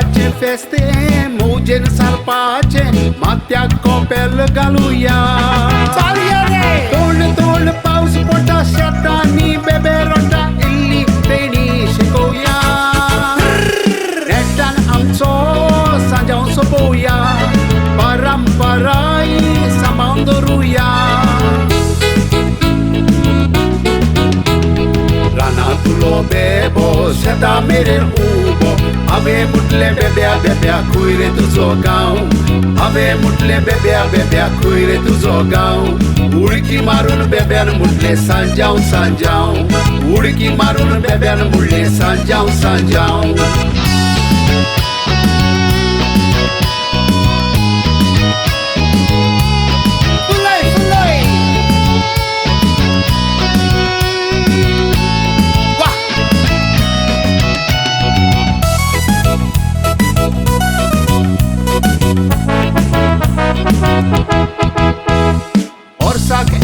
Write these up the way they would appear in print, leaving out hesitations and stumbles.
गावाचे फेस्ते मौजेन सारपाचे मात्याक कोपेल घालुया तोंड तोंड पाऊस पोटा शेतांनी बेबे रोटा इल्ली तेणी शिकोवया नेटान आमचो सांजाव सोपोवया परंपराई सांबाळून दवरुया रानांतलो बेबो शेता मेरेन उबो हांवें म्हटलें बेब्या बेब्या खंय रे तुजो गांव हांवें म्हटलें बेब्या बेब्या खंय रे तुजो गांव उडकी मारून बेब्यान म्हटलें सांजाव सांजाव उडकी मारून बेब्यान म्हटलें सांजाव सांजाव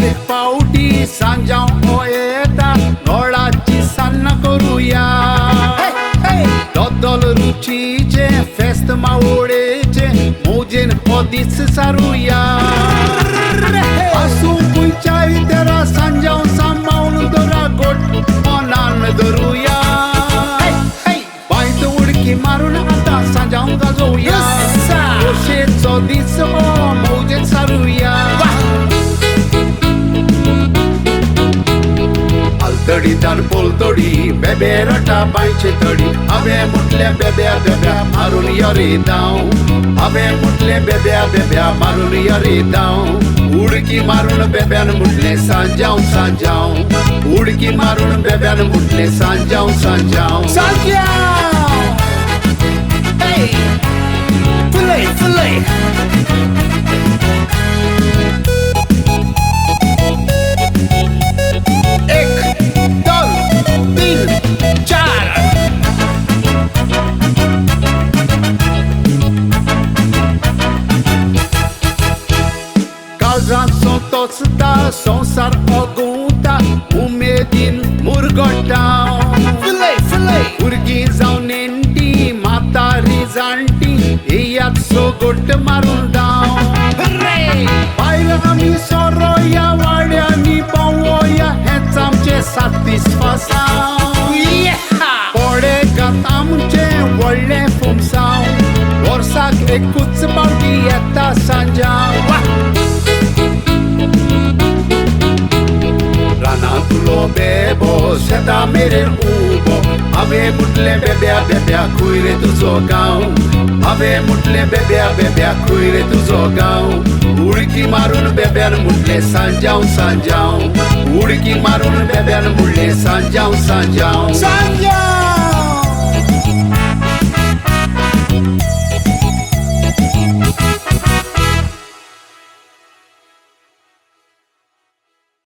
एक पावटी सांजाव हो येता गोडाची सान्नां करुया दोदोल रुचीचे फेस्त मावळेचे मौजेन हो दीस सारुया आसूं खंयच्याय तरा सांजाव सांबाळून दवरा गोट मनान धरुया बायत उडकी मारून आतां सांजाव गाजोवया खोशेचो दीस हो मौजेन सारुया तडी तान पोलतडी बेबे रटा बायचे तडी हांवें म्हटलें बेब्या बेब्या मारून यो रे दाव हांवें म्हटलें बेब्या बेब्या मारून यो रे दाव उडकी मारून बेब्यान म्हटलें सांजाव सांजाव उडकी मारून बेब्यान म्हटलें सांजाव सांजाव सांजाव फुलय फुलय काळजाचो तोचता संसार ओगुंता उमेदीन मुरगोटा भुरगीं जावन नेण्टी म्हातारी जाणटी येयात सोगोट मारून दाव भायर आमी सोरोया वाड्यांनी पावोया हेच आमचें सातिस्फासांव पडेकात आमचें व्हडलें फुमसांव वर्साक एकूच पावटी येता सांजाव रानांतलो बेबो शेता मेरेन उबो हांवें म्हटलें बेब्या बेब्या खंय रे तुजो गांव हांवें म्हटलें बेब्या बेब्या खंय रे तुजो गांव उडकी मारून बेब्यान म्हटलें सांजाव सांजाव उडकी मारून बेब्यान म्हटलें सांजाव सांजाव सांजाव